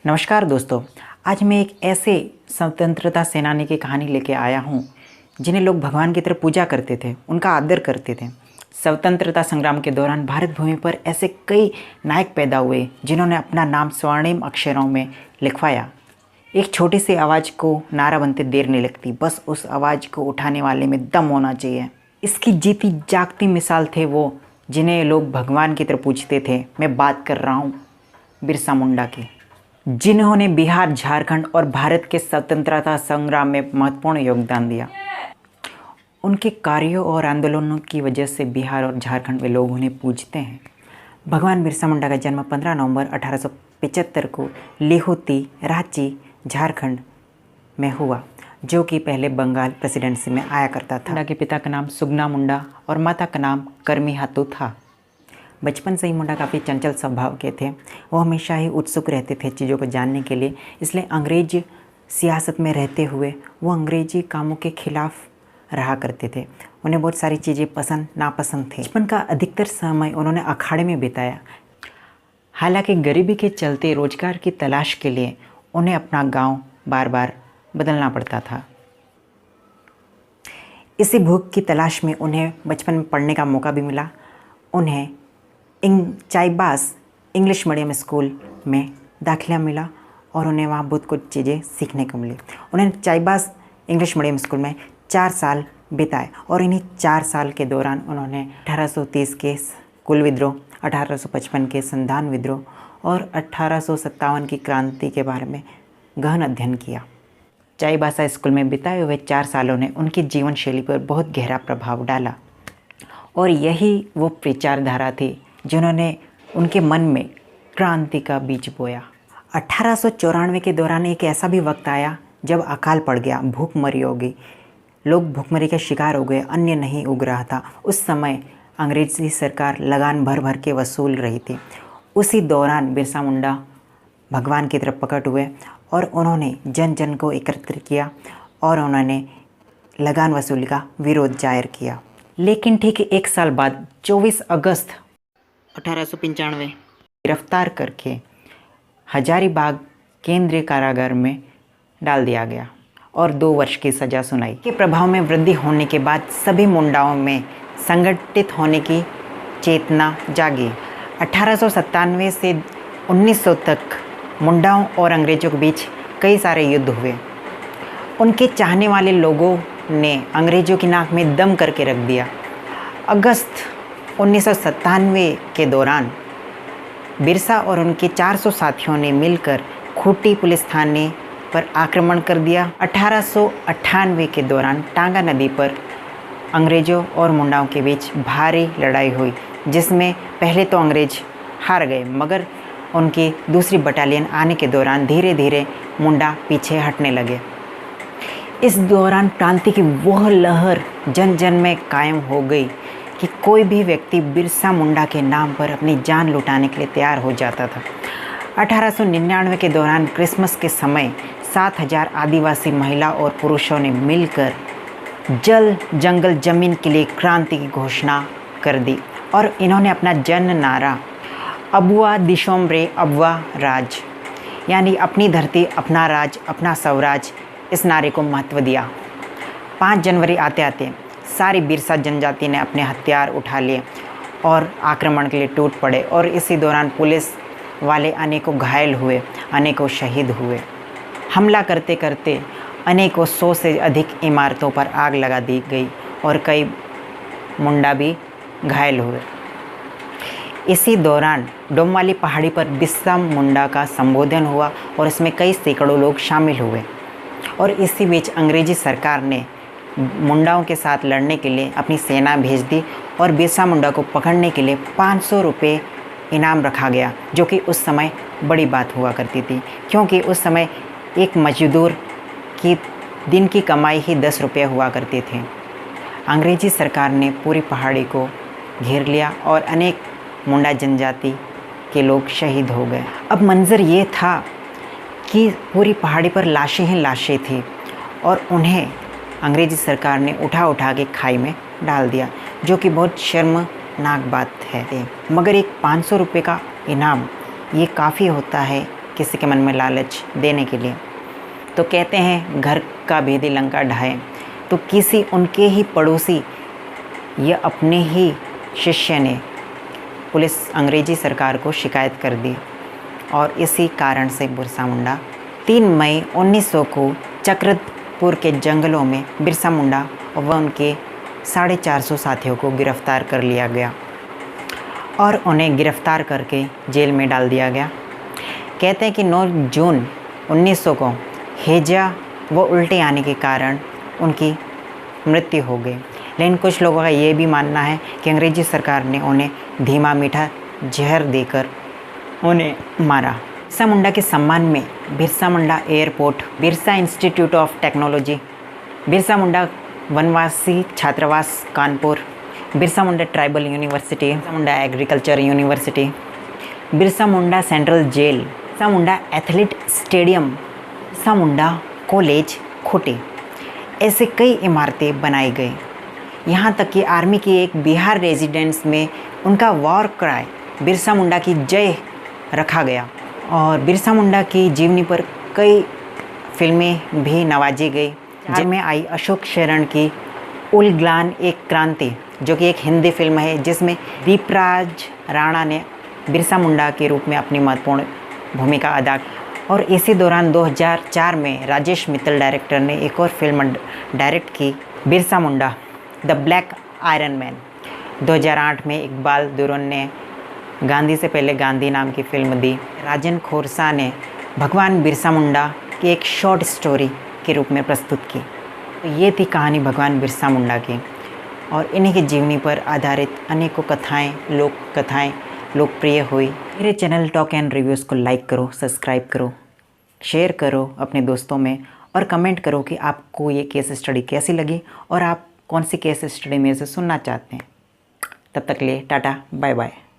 नमस्कार दोस्तों, आज मैं एक ऐसे स्वतंत्रता सेनानी की कहानी लेके आया हूँ जिन्हें लोग भगवान की तरह पूजा करते थे, उनका आदर करते थे। स्वतंत्रता संग्राम के दौरान भारत भूमि पर ऐसे कई नायक पैदा हुए जिन्होंने अपना नाम स्वर्णिम अक्षरों में लिखवाया। एक छोटी सी आवाज़ को नारा बनते देर नहीं लगती, बस उस आवाज़ को उठाने वाले में दम होना चाहिए। इसकी जीती जागती मिसाल थे वो जिन्हें लोग भगवान की तरह पूजते थे। मैं बात कर रहा हूँ बिरसा मुंडा की, जिन्होंने बिहार, झारखंड और भारत के स्वतंत्रता संग्राम में महत्वपूर्ण योगदान दिया। उनके कार्यों और आंदोलनों की वजह से बिहार और झारखंड में लोग उन्हें पूजते हैं। भगवान बिरसा मुंडा का जन्म 15 नवंबर 1875 को लिहोती, रांची, झारखंड में हुआ, जो कि पहले बंगाल प्रेसिडेंसी में आया करता था। मुंडा के पिता का नाम सुगना मुंडा और माता का नाम करमी हातू था। बचपन से ही मुंडा काफ़ी चंचल स्वभाव के थे। वो हमेशा ही उत्सुक रहते थे चीज़ों को जानने के लिए, इसलिए अंग्रेज सियासत में रहते हुए वो अंग्रेजी कामों के खिलाफ रहा करते थे। उन्हें बहुत सारी चीज़ें पसंद नापसंद थे। बचपन का अधिकतर समय उन्होंने अखाड़े में बिताया। हालांकि गरीबी के चलते रोजगार की तलाश के लिए उन्हें अपना गांव बार बार बदलना पड़ता था। इसी भूख की तलाश में उन्हें बचपन में पढ़ने का मौका भी मिला। उन्हें चाईबास इंग्लिश मीडियम स्कूल में दाखिला मिला और उन्हें वहाँ बहुत कुछ चीज़ें सीखने को मिली। उन्हें चाईबास इंग्लिश मीडियम स्कूल में 4 साल बिताए और इन्हीं 4 साल के दौरान उन्होंने 1830 के कुल विद्रोह, 1855 के संधान विद्रोह और 1857 की क्रांति के बारे में गहन अध्ययन किया। चाईबासा स्कूल में बिताए हुए 4 सालों ने उनकी जीवन शैली पर बहुत गहरा प्रभाव डाला और यही वो विचारधारा थी जिन्होंने उनके मन में क्रांति का बीज बोया। 1894 के दौरान एक ऐसा भी वक्त आया जब अकाल पड़ गया, भूखमरी हो गई, लोग भूखमरी के शिकार हो गए, अन्न नहीं उग रहा था। उस समय अंग्रेजी सरकार लगान भर भर के वसूल रही थी। उसी दौरान बिरसा मुंडा भगवान की तरफ प्रकट हुए और उन्होंने जन जन को एकत्र किया और उन्होंने लगान वसूली का विरोध जाहिर किया। लेकिन ठीक 1 साल बाद 24 अगस्त 1895 गिरफ्तार करके हजारीबाग केंद्रीय कारागार में डाल दिया गया और 2 वर्ष की सज़ा सुनाई। के प्रभाव में वृद्धि होने के बाद सभी मुंडाओं में संगठित होने की चेतना जागी। 1897 से 1900 तक मुंडाओं और अंग्रेज़ों के बीच कई सारे युद्ध हुए। उनके चाहने वाले लोगों ने अंग्रेज़ों की नाक में दम करके रख दिया। अगस्त 1997 के दौरान बिरसा और उनके 400 साथियों ने मिलकर खूंटी पुलिस थाने पर आक्रमण कर दिया। 1898 के दौरान टांगा नदी पर अंग्रेज़ों और मुंडाओं के बीच भारी लड़ाई हुई, जिसमें पहले तो अंग्रेज हार गए, मगर उनकी दूसरी बटालियन आने के दौरान धीरे धीरे मुंडा पीछे हटने लगे। इस दौरान क्रांति की वह लहर जन जन में कायम हो गई कि कोई भी व्यक्ति बिरसा मुंडा के नाम पर अपनी जान लुटाने के लिए तैयार हो जाता था। 1899 के दौरान क्रिसमस के समय 7000 आदिवासी महिला और पुरुषों ने मिलकर जल जंगल जमीन के लिए क्रांति की घोषणा कर दी और इन्होंने अपना जन नारा अबुआ दिशोमरे अबुआ राज, यानी अपनी धरती अपना राज अपना स्वराज, इस नारे को महत्व दिया। 5 जनवरी आते आते सारी बिरसा जनजाति ने अपने हथियार उठा लिए और आक्रमण के लिए टूट पड़े और इसी दौरान पुलिस वाले अनेकों घायल हुए, अनेकों शहीद हुए। हमला करते करते अनेकों 100 से अधिक इमारतों पर आग लगा दी गई और कई मुंडा भी घायल हुए। इसी दौरान डोमवाली पहाड़ी पर बिरसा मुंडा का संबोधन हुआ और इसमें कई सैकड़ों लोग शामिल हुए और इसी बीच अंग्रेजी सरकार ने मुंडाओं के साथ लड़ने के लिए अपनी सेना भेज दी और बिरसा मुंडा को पकड़ने के लिए 500 रुपये इनाम रखा गया, जो कि उस समय बड़ी बात हुआ करती थी, क्योंकि उस समय एक मजदूर की दिन की कमाई ही 10 रुपये हुआ करती थी। अंग्रेजी सरकार ने पूरी पहाड़ी को घेर लिया और अनेक मुंडा जनजाति के लोग शहीद हो गए। अब मंजर ये था कि पूरी पहाड़ी पर लाशें ही लाशें थी और उन्हें अंग्रेजी सरकार ने उठा उठा के खाई में डाल दिया, जो कि बहुत शर्मनाक बात है। मगर एक 500 रुपये का इनाम ये काफ़ी होता है किसी के मन में लालच देने के लिए। तो कहते हैं घर का भेदी लंका ढाए। तो किसी उनके ही पड़ोसी या अपने ही शिष्य ने पुलिस अंग्रेजी सरकार को शिकायत कर दी और इसी कारण से बिरसा मुंडा 3 मई 1900 को चक्रधरपुर के जंगलों में बिरसा मुंडा व उनके 450 साथियों को गिरफ्तार कर लिया गया और उन्हें गिरफ्तार करके जेल में डाल दिया गया। कहते हैं कि 9 जून 1900 को हैजा व उल्टी आने के कारण उनकी मृत्यु हो गई। लेकिन कुछ लोगों का ये भी मानना है कि अंग्रेजी सरकार ने उन्हें धीमा मीठा जहर देकर उन्हें मारा। बिरसा मुंडा के सम्मान में Birsa Munda airport, Birsa institute of technology, Birsa Munda वनवासी छात्रावास Kanpur, Birsa Munda tribal university, Birsa Munda agriculture university, Birsa Munda central jail, Birsa Munda athlete stadium, Birsa Munda college खोटे, ऐसे कई इमारतें बनाई गई। यहाँ तक कि आर्मी की एक बिहार रेजिडेंस में उनका वॉर क्राई बिरसा मुंडा की जय रखा गया और बिरसा मुंडा की जीवनी पर कई फिल्में भी नवाजी गई, जिनमें आई अशोक शरण की उलग्लान एक क्रांति, जो कि एक हिंदी फिल्म है जिसमें दीपराज राणा ने बिरसा मुंडा के रूप में अपनी महत्वपूर्ण भूमिका अदा की। और इसी दौरान 2004 में राजेश मित्तल डायरेक्टर ने एक और फिल्म डायरेक्ट की, Birsa Munda the black iron man. 2008 में इकबाल दुरुन ने गांधी से पहले गांधी नाम की फिल्म दी। राजन खोरसा ने भगवान बिरसा मुंडा की एक शॉर्ट स्टोरी के रूप में प्रस्तुत की। तो ये थी कहानी भगवान बिरसा मुंडा की और इन्हीं की जीवनी पर आधारित अनेकों कथाएं, लोक कथाएं लोकप्रिय हुई। मेरे चैनल टॉक एंड रिव्यूज़ को लाइक करो, सब्सक्राइब करो, शेयर करो अपने दोस्तों में और कमेंट करो कि आपको ये केस स्टडी कैसी लगी और आप कौन सी केस स्टडी में से सुनना चाहते हैं। तब तक के लिए टाटा, बाय बाय।